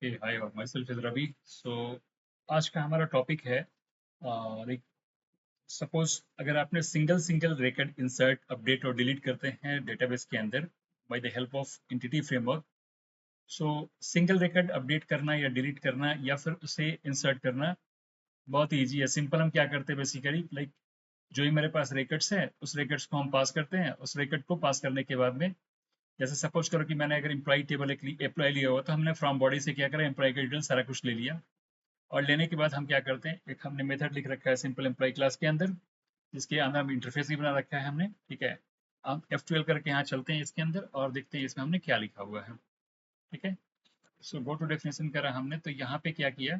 हाय और my self is Ravi. सो आज का हमारा टॉपिक है लाइक सपोज अगर आपने single single record insert update और डिलीट करते हैं डेटाबेस के अंदर by the help of entity framework. So single record update करना या डिलीट करना या फिर उसे इंसर्ट करना बहुत ईजी है। सिंपल हम क्या करते हैं बेसिकली लाइक जो ही मेरे पास रिकॉर्ड्स है उस रिकॉर्ड्स को हम पास करते हैं। उस रिकॉर्ड को पास करने के बाद में जैसे सपोज करो कि मैंने अगर एम्प्लॉय टेबल एक एम्प्लॉय लिया हुआ तो हमने फ्रॉम बॉडी से क्या करा, एम्प्लॉय का डिटेल सारा कुछ ले लिया। और लेने के बाद हम क्या करते हैं, एक हमने मेथड लिख रखा है सिंपल एम्प्लॉय क्लास के अंदर, जिसके अंदर हम इंटरफेस भी बना रखा है हमने। ठीक है, हम F12 करके यहाँ चलते हैं इसके अंदर और देखते हैं इसमें हमने क्या लिखा हुआ है। ठीक है, सो गो टू डेफिनेशन करा हमने, तो यहाँ पे क्या किया,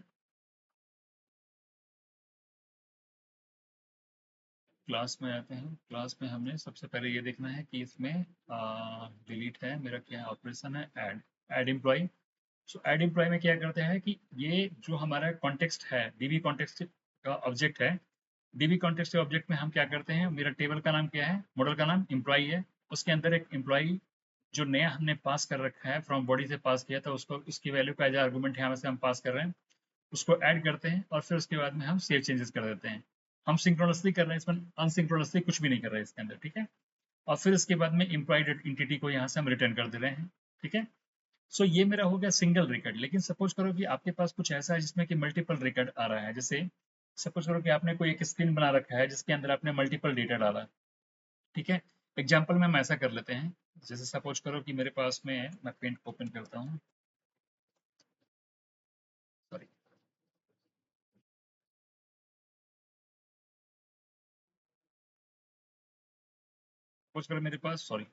क्लास में आते हैं। क्लास में हमने सबसे पहले ये देखना है कि इसमें डिलीट है, मेरा क्या ऑपरेशन है, add add employ. So add employ में क्या करते हैं कि ये जो हमारा कॉन्टेक्स्ट है, डीबी कॉन्टेक्स्ट का ऑब्जेक्ट है, डीबी कॉन्टेक्स्ट के ऑब्जेक्ट में हम क्या करते हैं, मेरा टेबल का नाम क्या है, मॉडल का नाम एम्प्लॉय है। उसके अंदर एक एम्प्लॉय जो नया हमने पास कर रखा है, फ्रॉम बॉडी से पास किया था उसको, उसकी वैल्यू का एज आर्गूमेंट यहाँ से हम पास कर रहे हैं, उसको ऐड करते हैं और फिर उसके बाद में हम सेव चेंजेस कर देते हैं। हम सिंक्रोनसली कर रहे हैं, इसमें अनसिंक्रोनसली कुछ भी नहीं कर रहे हैं इसके अंदर। ठीक है, और फिर इसके बाद में एम्प्लॉय एंटिटी को यहाँ से हम रिटर्न कर दे रहे हैं। ठीक है, सो ये मेरा हो गया सिंगल रिकॉर्ड। लेकिन सपोज करो कि आपके पास कुछ ऐसा है जिसमें कि मल्टीपल रिकॉर्ड आ रहा है। जैसे सपोज करो कि आपने कोई एक स्क्रीन बना रखा है जिसके अंदर आपने मल्टीपल डेटा डाला। ठीक है, एग्जाम्पल में हम ऐसा कर लेते हैं। जैसे सपोज करो कि मेरे पास में है, मैं पेंट ओपन करता हूँ, सॉरी, सपोज करो मेरे पास, सॉरी,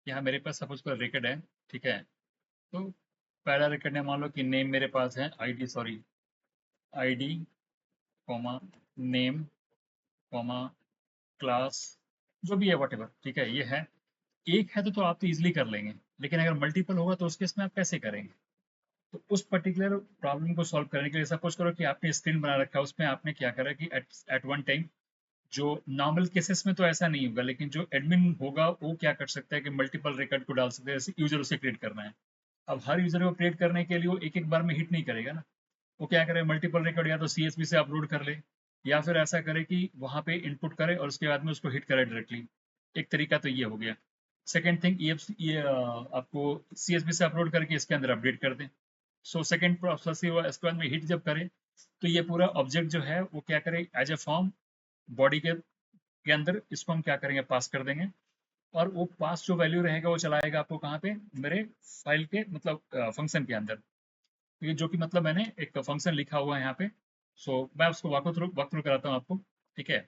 यहाँ मेरे पास सपोज करो रिकॉर्ड है। ठीक है, तो पहला रिकॉर्ड है, मान लो कि नेम मेरे पास है, ID, sorry, ID comma name comma class, जो भी है वटेवर। ठीक है, ये है। एक है तो आप तो इजीली कर लेंगे, लेकिन अगर मल्टीपल होगा तो उस केस में आप कैसे करेंगे। तो उस पर्टिकुलर प्रॉब्लम को सॉल्व करने के लिए सपोज करो कि आपने स्क्रीन बना रखा है, उसमें आपने क्या करा कि एट वन टाइम, जो नॉर्मल केसेस में तो ऐसा नहीं होगा, लेकिन जो एडमिन होगा वो क्या कर सकता है कि मल्टीपल रिकॉर्ड को डाल सकते हैं। जैसे यूजर उसे क्रिएट करना है, अब हर यूजर को क्रिएट करने के लिए वो एक एक बार में हिट नहीं करेगा ना। वो क्या करे, मल्टीपल रिकॉर्ड या तो सीएसवी से अपलोड कर ले, या फिर ऐसा करे कि वहां पे इनपुट करे और उसके बाद में उसको हिट करे डायरेक्टली। एक तरीका तो ये हो गया। सेकेंड थिंग, ये आपको सीएसवी से अपलोड करके इसके अंदर अपडेट कर दें। सो सेकेंड प्रोसेस ही हुआ। इसके बाद में हिट जब करे तो ये पूरा ऑब्जेक्ट जो है वो क्या करे, एज ए फॉर्म बॉडी के अंदर इसको हम क्या करेंगे, पास कर देंगे। और वो पास जो वैल्यू रहेगा वो चलाएगा आपको कहाँ पे, मेरे फाइल के मतलब फंक्शन के अंदर। ये जो कि मतलब मैंने एक फंक्शन लिखा हुआ है यहाँ पे। सो मैं उसको वॉक थ्रू कराता हूँ आपको। ठीक है,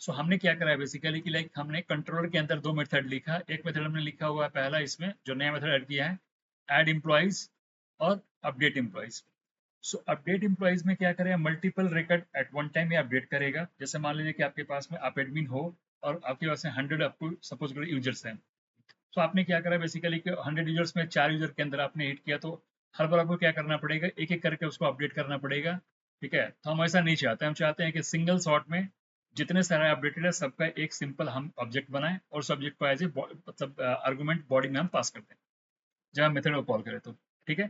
सो हमने क्या करा है बेसिकली कि लाइक हमने कंट्रोलर के अंदर दो मेथड लिखा। एक मेथड हमने लिखा हुआ है पहला, इसमें जो नया मेथड ऐड किया है, ऐड एम्प्लॉइज और अपडेट एम्प्लॉइज। सो अपडेट एम्प्लॉइज में क्या करें, multiple record eight one time ये अपडेट करेगा। जैसे मान लीजिए कि आपके पास में आप एडमिन हो और आपके पास में 100 आपको सपोज करो यूजर्स हैं। तो आपने क्या करा बेसिकली कि 100 यूजर्स में 4 यूजर के अंदर आपने हिट किया, तो हर बार आपको क्या करना पड़ेगा, एक एक करके उसको अपडेट करना पड़ेगा। ठीक है, तो हम ऐसा नहीं चाहते, हम चाहते हैं कि सिंगल शॉट में जितने सारे अपडेटेड है सबका एक सिंपल हम ऑब्जेक्ट बनाएं और उस ऑब्जेक्ट को एज ए मतलब आर्गूमेंट बॉडी में हम पास करते हैं जब हम मेथड को कॉल करें तो। ठीक है,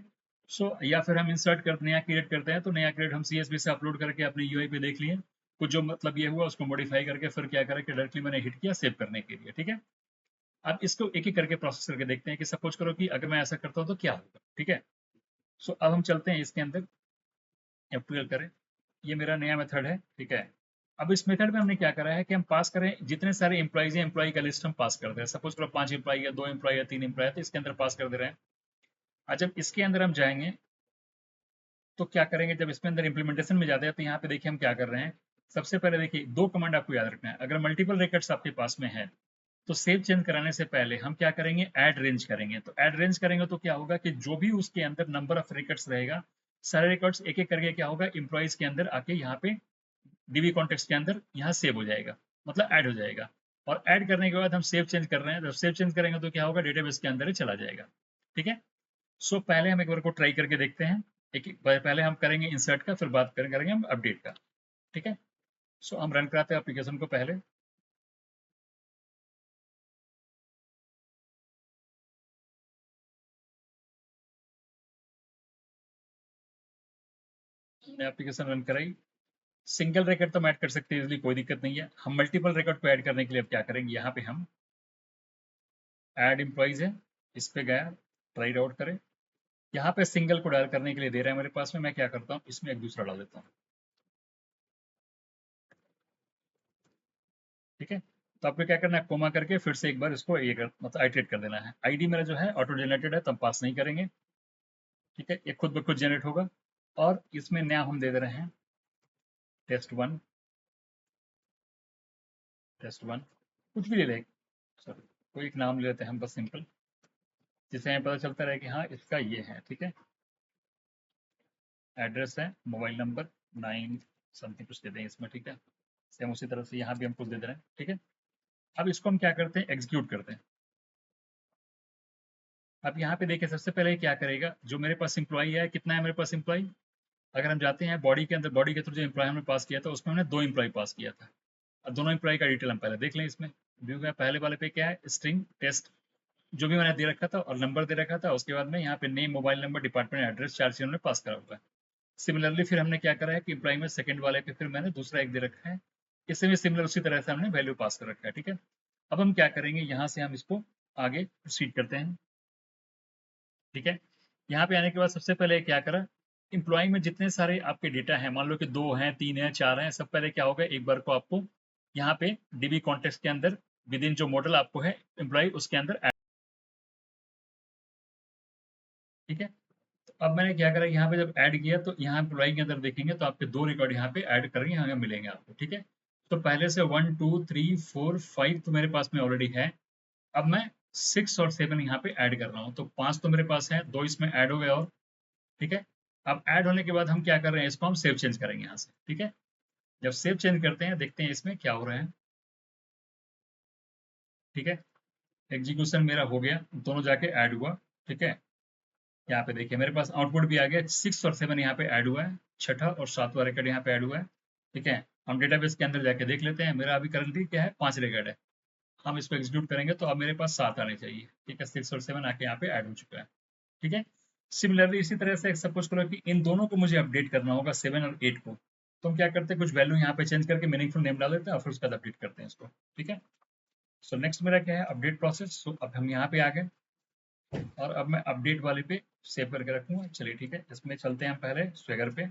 सो या फिर हम इंसर्ट कर नया क्रिएट करते हैं, तो नया क्रिएट हम सीएसवी से अपलोड करके अपने यूआई पे देख लिए, कुछ जो मतलब ये हुआ उसको मॉडिफाई करके फिर क्या करें कि डायरेक्टली मैंने हिट किया सेव करने के लिए। ठीक है, अब इसको एक एक करके प्रोसेस करके देखते हैं कि सपोज करो कि अगर मैं ऐसा करता हूँ तो क्या होगा। ठीक है, सो अब हम चलते हैं इसके अंदर, एफ करें, ये मेरा नया मेथड है। ठीक है, अब इस मेथड में हमने क्या करा है कि हम पास करें जितने सारे एम्प्लॉइज हैं, एम्प्लॉय का लिस्ट हम पास कर दे रहे हैं। सपोज करो 5 एम्प्लॉय है, 2 एम्प्लॉय है, 3 एम्प्लॉय है, तो इसके अंदर पास कर दे रहे हैं। आज जब इसके अंदर हम जाएंगे तो क्या करेंगे, जब इसके अंदर इंप्लीमेंटेशन में जाते हैं तो यहाँ पे देखिए हम क्या कर रहे हैं। सबसे पहले देखिए दो कमांड आपको याद रखना है। अगर मल्टीपल रिकॉर्ड्स आपके पास में है तो सेव चेंज कराने से पहले हम क्या करेंगे, ऐड रेंज करेंगे। तो ऐड रेंज करेंगे तो क्या होगा कि जो भी उसके अंदर नंबर ऑफ रिकॉर्ड्स रहेगा, सारे रिकॉर्ड्स एक एक करके क्या होगा, इंप्लॉइज के अंदर आके यहाँ पे डीबी कॉन्टेक्स्ट के अंदर यहाँ सेव हो जाएगा, मतलब ऐड हो जाएगा। और ऐड करने के बाद हम सेव चेंज कर रहे हैं, जब सेव चेंज करेंगे तो क्या होगा, डेटाबेस के अंदर ही चला जाएगा। ठीक है, सो पहले हम एक बार को ट्राई करके देखते हैं। पहले हम करेंगे इंसर्ट का, फिर बात करेंगे हम अपडेट का। ठीक है, सो हम रन कराते हैं एप्लीकेशन को पहले। हमने एप्लीकेशन रन कराई। सिंगल रिकॉर्ड तो हम ऐड कर सकते हैं इजीली, कोई दिक्कत नहीं है। हम मल्टीपल रिकॉर्ड को ऐड करने के लिए अब क्या करेंगे, यहाँ पे हम ऐड एम्प्लॉइज है, इस पे गया, ट्राई आउट करें। यहाँ पे सिंगल को डायल करने के लिए दे रहा है मेरे पास में, मैं क्या करता हूँ इसमें एक दूसरा डाल देता हूँ। ठीक है, तो आपको क्या करना है, कोमा करके फिर से एक बार इसको ये मतलब आइटरेट कर देना है। आईडी मेरा जो है ऑटो जनरेटेड है, तो हम पास नहीं करेंगे। ठीक है, ये खुद ब खुद जनरेट होगा। और इसमें नया हम दे रहे हैं टेस्ट 1, टेस्ट 1, कुछ भी ले लें, सॉरी कोई एक नाम ले लेते हैं हम बस सिंपल, जिससे हमें पता चलता रहे कि हाँ इसका ये है। ठीक है, एड्रेस है, मोबाइल नंबर 9 समथिंग कुछ दे दें इसमें। ठीक है, सेम उसी तरह से यहाँ भी हम कुछ दे दे रहे हैं। ठीक है, अब इसको हम क्या करते हैं, एग्जीक्यूट करते हैं। अब यहाँ पे देखिए सबसे पहले क्या करेगा, जो मेरे पास इंप्लॉई है, कितना है मेरे पास इंप्लॉई, अगर हम जाते हैं बॉडी के अंदर, बॉडी के थ्रू जो इंप्लॉय हमने पास किया था उसमें हमने 2 इंप्लॉय पास किया था। अब दोनों इंप्लॉय का डिटेल हम पहले देख लें इसमें। व्यू में पहले वाले पे क्या है, स्ट्रिंग टेस्ट जो भी मैंने दे रखा था और नंबर दे रखा था, उसके बाद में यहाँ पे name, mobile number, department, address, 4 चीज़ हमने पास करा हुआ है। सिमिलरली फिर हमने क्या करा है कि इंप्लॉय में सेकंड वाले पे फिर मैंने दूसरा एक दे रखा है, इससे भी सिमिलर उसी तरह से हमने वैल्यू पास कर रखा है। ठीक है, अब हम क्या करेंगे, यहाँ से हम इसको आगे प्रोसीड करते हैं। ठीक है, यहाँ पे आने के बाद सबसे पहले क्या करा, इम्प्लॉय में जितने सारे आपके डेटा हैं, मान लो कि 2 हैं, 3 हैं, 4 हैं, सब पहले क्या होगा, एक बार को आपको यहाँ पे डीबी कॉन्टेक्स्ट के अंदर विद इन जो मॉडल आपको है एम्प्लॉय उसके अंदर ऐड। ठीक है, तो अब मैंने क्या करा, यहाँ पे जब ऐड किया तो यहाँ एम्प्लॉय के अंदर देखेंगे तो आपके 2 रिकॉर्ड यहाँ पे ऐड करेंगे, यहाँ मिलेंगे आपको। ठीक है, तो पहले से 1 2 3 4 5 तो मेरे पास में ऑलरेडी है। अब मैं 6 और 7 यहाँ पे ऐड कर रहा हूँ, तो 5 तो मेरे पास है, 2 इसमें ऐड हो गए और। ठीक है, अब ऐड होने के बाद हम क्या कर रहे हैं, इसको हम सेव चेंज करेंगे यहाँ से। ठीक है, जब सेव चेंज करते हैं देखते हैं इसमें क्या हो रहा है। ठीक है, एग्जीक्यूशन मेरा हो गया, दोनों जाके ऐड हुआ। ठीक है, यहाँ पे देखिए मेरे पास आउटपुट भी आ गया, 6 और 7 यहाँ पे ऐड हुआ है, छठा और सातवां रिकॉर्ड यहाँ पे ऐड हुआ है। ठीक है, हम डेटाबेस के अंदर जाके देख लेते हैं, मेरा अभी करंटली क्या है, 5 रिकॉर्ड है। हम इसको एग्जीक्यूट करेंगे तो अब मेरे पास 7 आने चाहिए। ठीक है, 6 और 7 आके यहाँ पे ऐड हो चुका है। ठीक है, सिमिलरली इसी तरह से सपोज करो कि इन दोनों को मुझे अपडेट करना होगा, 7 और 8 को, तो हम क्या करते हैं, कुछ वैल्यू यहाँ पे चेंज करके मीनिंगफुल नेम डाल देते हैं और फिर उसके बाद अपडेट करते हैं इसको। ठीक है, सो नेक्स्ट मेरा क्या है, अपडेट प्रोसेस। सो अब हम यहाँ पे आ गए और अब मैं अपडेट वाले पे सेव करके रखूंगा। चलिए ठीक है, इसमें चलते हैं हम पहले स्वेगर पे।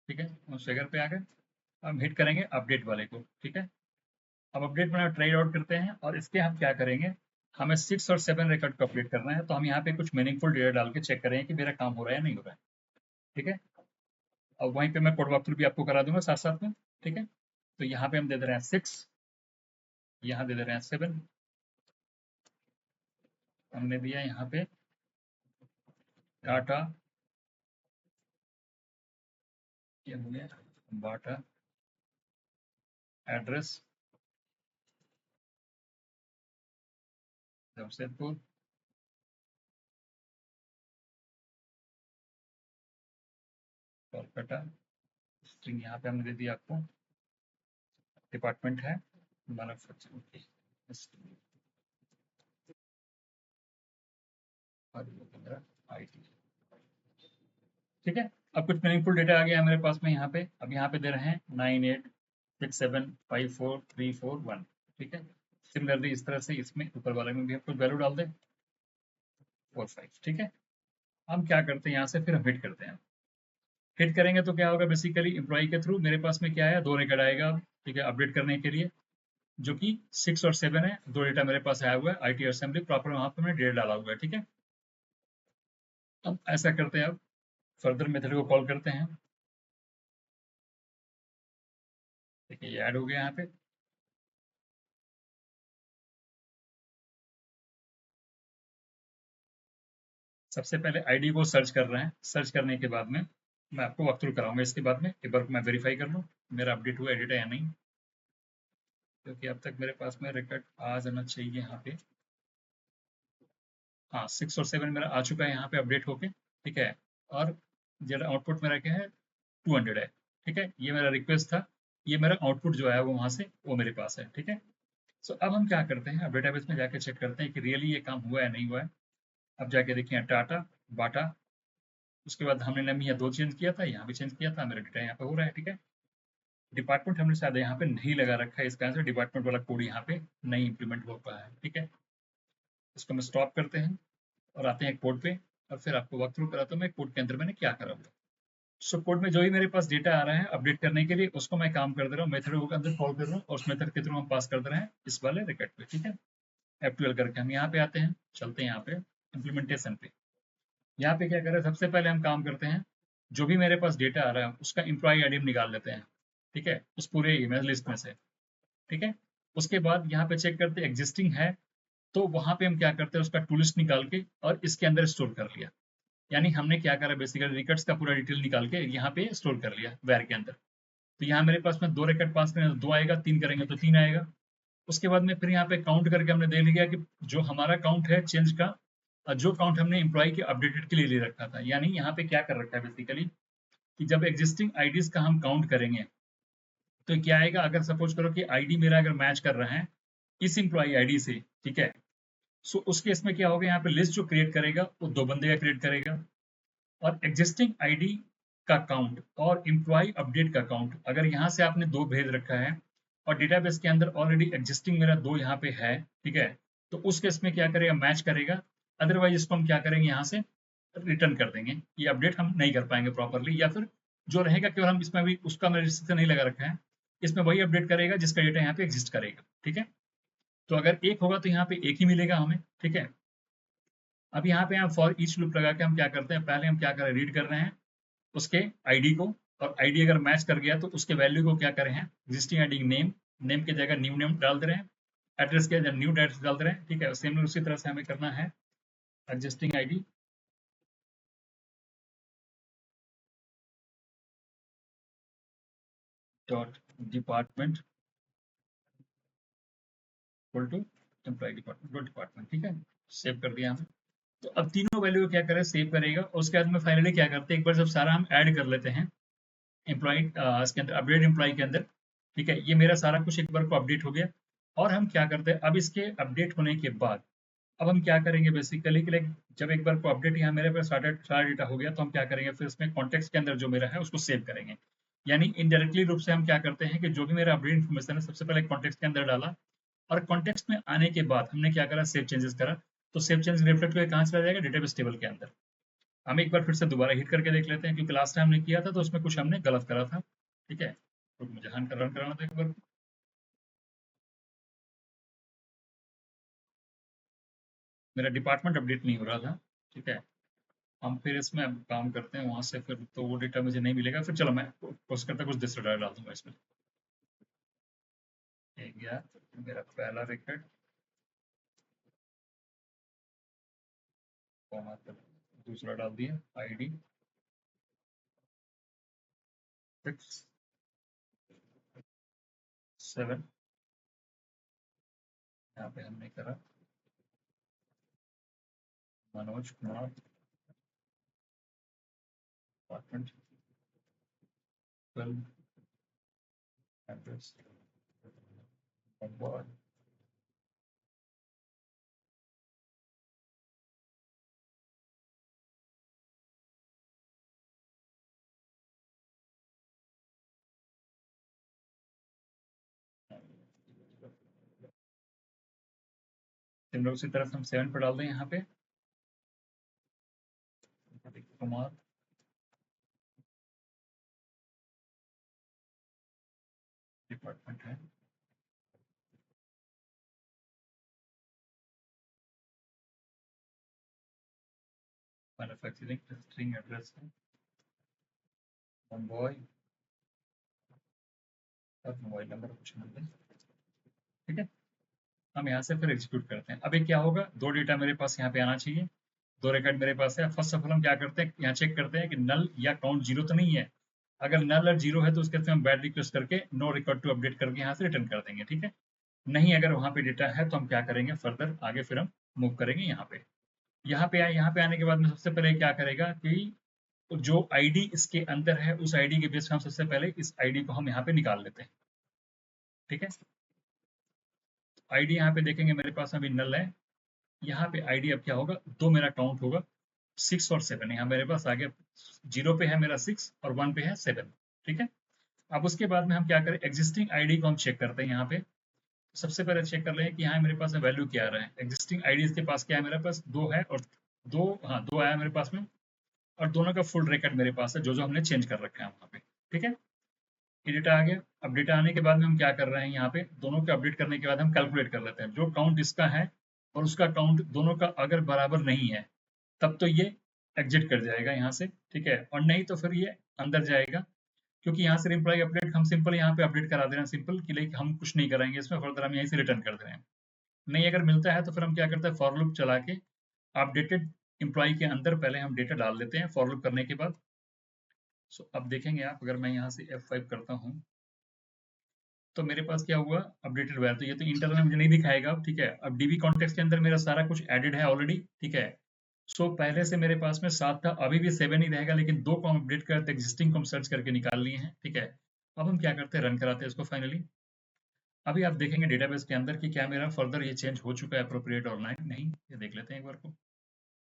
ठीक है, हम स्वेगर पे आ गए, हम हिट करेंगे अपडेट वाले को। ठीक है, अब अपडेट में ट्राई आउट करते हैं और इसके हम क्या करेंगे, हमें 6 और 7 रिकॉर्ड को अपडेट करना है, तो हम यहाँ पे कुछ मीनिंगफुल डेटा डाल के चेक करें कि मेरा काम हो रहा है या नहीं हो रहा है। ठीक है, और वहीं पे मैं कोड वॉकथ्रू भी आपको करा दूंगा साथ साथ में। ठीक है, तो यहाँ पे हम दे दे रहे हैं 6, यहाँ दे दे रहे हैं 7, हमने दिया यहाँ पे डाटा, ये हो गया बाटा, एड्रेस जमशेदपुर, कोलकाता, स्ट्रिंग यहाँ पे हमने दे दिया आपको, डिपार्टमेंट है मैन्युफैक्चरिंग और IT। ठीक है, अब कुछ मीनिंगफुल डेटा आ गया है मेरे पास में यहाँ पे। अब यहाँ पे दे रहे हैं 98675431। ठीक है, सिमिलरली इस तरह से इसमें ऊपर वाले में भी हम कुछ वैल्यू डाल दें 45। ठीक है, हम क्या करते हैं, यहाँ से फिर हम हिट करते हैं। हिट करेंगे तो क्या होगा, बेसिकली एम्प्लॉय के थ्रू मेरे पास में क्या है, 2 रिकॉर्ड आएगा। ठीक है, अपडेट करने के लिए जो कि 6 और 7 है, 2 डेटा मेरे पास आया हुआ है, IT असेंबली प्रॉपर वहां पर मैंने डेटा डाला हुआ है। ठीक है, अब ऐसा करते हैं, अब फर्दर मेथड को कॉल करते हैं। देखिए ये ऐड हो गया यहाँ पे। सबसे पहले आईडी को सर्च कर रहे हैं, सर्च करने के बाद में मैं आपको वॉक थ्रू कराऊंगा। इसके बाद में एक बार मैं वेरीफाई कर लूँ मेरा अपडेट हुआ एडिट है या नहीं, क्योंकि अब तक मेरे पास में रिकॉर्ड आ जाना चाहिए यहाँ पे। हाँ, 6 और 7 मेरा आ चुका है यहाँ पे अपडेट होके। ठीक है, और जरा आउटपुट मेरा क्या है, 200 है। ठीक है, ये मेरा रिक्वेस्ट था ये मेरा आउटपुट जो है वो वहां से वो मेरे पास है। ठीक है, सो अब हम क्या करते हैं, अब डेटाबेस में जाके चेक करते हैं कि रियली ये काम हुआ है नहीं हुआ है। अब जाके देखिए टाटा बाटा, उसके बाद हमने नेम यहाँ 2 चेंज किया था, यहाँ भी चेंज किया था, मेरा डेटा यहाँ पे हो रहा है। ठीक है, डिपार्टमेंट हमने शायद यहाँ पे नहीं लगा रखा है, इस कारण से डिपार्टमेंट वाला कोड यहाँ पे नहीं इंप्लीमेंट हो पाया है। ठीक है, इसको हम स्टॉप करते हैं और आते हैं कोड पे, और फिर आपको वॉक थ्रू कराता हूँ मैं कोड के अंदर मैंने क्या करा हुआ। सो कोड में जो भी मेरे पास डेटा आ रहा है अपडेट करने के लिए, उसको मैं काम कर दे रहा हूँ, मेथड के अंदर कॉल कर रहा हूँ, और उस मेथड के थ्रू हम पास कर दे रहे हैं इस वाले रिकॉर्ड पे। ठीक है, F12 करके हम यहाँ पे आते हैं, चलते हैं यहाँ पे इम्प्लीमेंटेशन पे। यहाँ पे क्या कर रहे हैं, सबसे पहले हम काम करते हैं, जो भी मेरे पास डेटा आ रहा है उसका एम्प्लॉय आईडी हम निकाल लेते हैं। ठीक है, उस पूरे ईमेल लिस्ट में से। ठीक है, उसके बाद यहाँ पे चेक करते हैं एग्जिस्टिंग है, तो वहां पे हम क्या करते हैं, उसका टू लिस्ट निकाल के और इसके अंदर स्टोर कर लिया। यानी हमने क्या करा, बेसिकली रिकॉर्ड्स का पूरा डिटेल निकाल के यहाँ पे स्टोर कर लिया वैर के अंदर। तो यहाँ मेरे पास में 2 रिकॉर्ड पास करेंगे तो 2 आएगा, 3 करेंगे तो 3 आएगा। उसके बाद में फिर यहाँ पे काउंट करके हमने देख लिया कि जो हमारा काउंट है चेंज का, जो काउंट हमने एम्प्लॉय के अपडेटेड के लिए ले रखा था, यानी यहाँ पे क्या कर रखा है बेसिकली कि जब एग्जिस्टिंग आईडीज का हम काउंट करेंगे तो क्या आएगा, अगर सपोज करो कि आईडी मेरा अगर मैच कर रहा है इस एम्प्लॉय आईडी से। ठीक है, सो उस केस में क्या होगा, यहाँ पे लिस्ट जो क्रिएट करेगा वो 2 बंदे का क्रिएट करेगा, और एग्जिस्टिंग आईडी का काउंट और एम्प्लॉय अपडेट का काउंट, अगर यहाँ से आपने 2 भेज रखा है और डेटाबेस के अंदर ऑलरेडी एग्जिस्टिंग मेरा 2 यहाँ पे है। ठीक है, तो उस केस में क्या करेगा, मैच करेगा, अदरवाइज इसको हम क्या करेंगे, यहाँ से रिटर्न कर देंगे, ये अपडेट हम नहीं कर पाएंगे प्रॉपरली, या फिर जो रहेगा केवल हम इसमें भी उसका मैंने रिस्ट्रिक्शन नहीं लगा रखा है, इसमें वही अपडेट करेगा जिसका डेटा यहाँ पे एग्जिस्ट करेगा। ठीक है, तो अगर एक होगा तो यहाँ पे एक ही मिलेगा हमें। ठीक है, अब यहाँ पे हम फॉर ईच लूप लगा के हम क्या करते हैं, पहले हम क्या करें, रीड कर रहे हैं उसके आईडी को, और आईडी अगर मैच कर गया तो उसके वैल्यू को क्या करें हैं, एग्जिस्टिंग आईडी नेम, नेम की जगह न्यू नेम डाल दे रहे हैं, एड्रेस के जगह न्यू एड्रेस डाल दे रहे हैं। ठीक है, सेम उसी तरह से हमें करना है existing ID dot department equal to employ department dot department. ठीक है, सेव कर दिया हमने। तो अब तीनों वैल्यू को क्या करें, सेव करेगा, और उसके बाद में फाइनली क्या करते हैं, एक बार जब सारा हम ऐड कर लेते हैं एम्प्लॉय इसके अंदर अपडेट एम्प्लॉय के अंदर। ठीक है, ये मेरा सारा कुछ एक बार को अपडेट हो गया, और हम क्या करते हैं, अब इसके अपडेट होने के बाद अब हम क्या करेंगे बेसिकली कि लाइक जब एक बार को अपडेट यहाँ मेरे पास सारा डेटा हो गया, तो हम क्या करेंगे, फिर इसमें कॉन्टेक्स्ट के अंदर जो मेरा है उसको सेव करेंगे। यानी इनडायरेक्टली रूप से हम क्या करते हैं कि जो भी मेरा अपडेट इन्फॉर्मेशन है सबसे पहले कॉन्टेक्स्ट के अंदर डाला, और कॉन्टेक्स्ट में आने के बाद हमने क्या करा, सेव चेंजेस करा। तो सेव चेंज रिफ्लेक्ट हुए कहाँ चला जाएगा, डेटाबेस टेबल के अंदर। हम एक बार फिर से दोबारा हिट करके देख लेते हैं, क्योंकि लास्ट टाइम हमने किया था तो उसमें कुछ हमने गलत करा था। ठीक है, तो मुझे रन कराना था एक बार। मेरा डिपार्टमेंट अपडेट नहीं हो रहा था। ठीक है, हम फिर इसमें अब काम करते हैं वहां से, फिर तो वो डेटा मुझे नहीं मिलेगा, फिर चलो मैं कोशिश करता कुछ दूसरा डाटा डाल दूंगा इसमें। एक गया मेरा पहला रिकॉर्ड, कॉमा तक दूसरा डाल दिया, आईडी 6 7, यहाँ पे हमने करा मनोज कुमार डिपार्टमेंट 12 एड्रेस बंगाल। सिमरन उसी तरह से हम 7 पर डाल दें, यहाँ पे कुमार डिपार्टमेंट है, मैन्युफैक्चरिंग स्ट्रिंग एड्रेस है बॉय, और मोबाइल नंबर कुछ मिल दें। ठीक है, हम यहाँ से फिर एग्जीक्यूट करते हैं। अब ये क्या होगा, 2 डेटा मेरे पास यहाँ पे आना चाहिए, 2 रिकॉर्ड मेरे पास है। फर्स्ट ऑफ ऑल हम क्या करते हैं, यहाँ चेक करते हैं कि नल या काउंट जीरो तो नहीं है। अगर नल और जीरो है तो उसके हम बैड रिक्वेस्ट करके नो रिकॉर्ड टू अपडेट करके यहाँ से रिटर्न कर देंगे। ठीक है, नहीं अगर वहाँ पे डेटा है तो हम क्या करेंगे, फर्दर आगे फिर हम मूव करेंगे यहाँ पे। यहाँ पे आए, यहाँ पे आने के बाद में सबसे पहले क्या करेगा कि जो आईडी इसके अंदर है उस आईडी के बेस पे हम सबसे पहले इस आईडी को हम यहाँ पे निकाल लेते हैं। ठीक है, आईडी यहाँ पे देखेंगे मेरे पास अभी नल है। यहाँ पे आईडी अब क्या होगा, दो मेरा काउंट होगा 6 और 7। यहाँ मेरे पास आ गया, 0 पे है मेरा 6 और 1 पे है 7। ठीक है, अब उसके बाद में हम क्या करें, एग्जिस्टिंग आईडी को हम चेक करते हैं। यहाँ पे सबसे पहले चेक कर लें कि यहाँ मेरे पास वैल्यू क्या आ रहा है। एग्जिस्टिंग आईडी के पास क्या है, मेरे पास 2 है और दो, हाँ 2 आया मेरे पास में, और दोनों का फुल रिकॉर्ड मेरे पास है, जो जो हमने चेंज कर रखा है वहाँ पे। ठीक है, ये डेटा आ गया। अब डेटा आने के बाद में हम क्या कर रहे हैं, यहाँ पे दोनों को अपडेट करने के बाद हम कैलकुलेट कर लेते हैं। जो काउंट इसका है और उसका काउंट दोनों का अगर बराबर नहीं है तब तो ये एग्जिट कर जाएगा यहाँ से। ठीक है, और नहीं तो फिर ये अंदर जाएगा, क्योंकि यहाँ से एम्प्लॉय अपडेट हम सिंपल यहाँ पे अपडेट करा दे रहे हैं, सिंपल कि लाइक हम कुछ नहीं कराएंगे इसमें, फर्दर हम यहीं से रिटर्न कर दे रहे हैं। नहीं अगर मिलता है तो फिर हम क्या करते हैं, फॉर लूप चला के अपडेटेड एम्प्लॉय के अंदर पहले हम डेटा डाल देते हैं फॉर लूप करने के बाद। सो अब देखेंगे आप, अगर मैं यहाँ से F5 करता हूँ तो मेरे पास क्या हुआ, अपडेटेड वैल्यू। तो ये तो इंटर में मुझे नहीं दिखाएगा अब। ठीक है, अब डीबी कॉन्टेक्स्ट के अंदर मेरा सारा कुछ एडेड है ऑलरेडी। ठीक है, सो पहले से मेरे पास में 7 था, अभी भी 7 ही रहेगा, लेकिन दो को हम अपडेट करते, एग्जिस्टिंग को हम सर्च करके निकाल लिए हैं। ठीक है, अब हम क्या करते हैं, रन कराते हैं इसको फाइनली। अभी आप देखेंगे डेटाबेस के अंदर कि क्या मेरा फर्दर ये चेंज हो चुका है अप्रोप्रिएट और नहीं, ये देख लेते हैं एक बार को।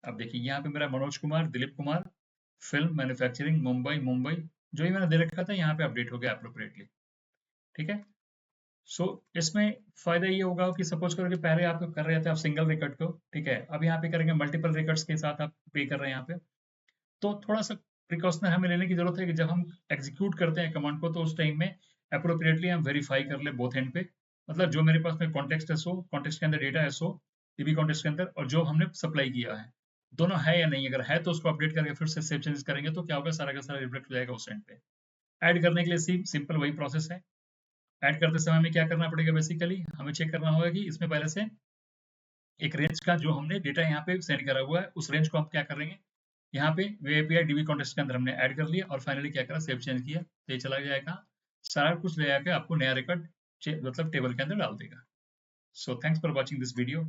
अब देखिए यहाँ पे मेरा मनोज कुमार, दिलीप कुमार, फिल्म मैन्युफैक्चरिंग मुंबई मुंबई, जो ही मैंने दे रखा था यहाँ पे अपडेट हो गया अप्रोप्रिएटली। ठीक है, सो इसमें फायदा ये होगा कि सपोज करो कि पहले आप कर रहे थे आप सिंगल रिकॉर्ड को। ठीक है, अब यहाँ पे करेंगे मल्टीपल रिकॉर्ड्स के साथ आप पे कर रहे हैं यहाँ पे, तो थोड़ा सा प्रिकॉशनर हमें लेने की जरूरत है कि जब हम एग्जीक्यूट करते हैं कमांड को तो उस टाइम में अप्रोप्रिएटली हम वेरीफाई कर ले बोथ एंड पे। मतलब जो मेरे पास में कॉन्टेक्स्ट है सो, कॉन्टेक्स्ट के अंदर डेटा है सो, डीबी कॉन्टेक्स्ट के अंदर, और जो हमने सप्लाई किया है दोनों है या नहीं। अगर है तो उसको अपडेट करके फिर से सेव चेंजेस करेंगे तो क्या होगा, सारा का सारा रिफ्लेक्ट हो जाएगा उस एंड पे। ऐड करने के लिए सिंपल वही प्रोसेस है। ऐड करते समय हमें क्या करना पड़ेगा, बेसिकली हमें चेक करना होगा कि इसमें पहले से एक रेंज का जो हमने डेटा यहाँ पे सेंड करा हुआ है उस रेंज को हम क्या करेंगे, यहाँ पे वे एपीआई डीबी कॉन्टेक्स्ट के अंदर हमने ऐड कर लिया और फाइनली क्या करा, सेव चेंज किया तो ये चला जाएगा, सारा कुछ ले आके आपको नया रिकॉर्ड मतलब टेबल के अंदर डाल देगा। So thanks for watching this video.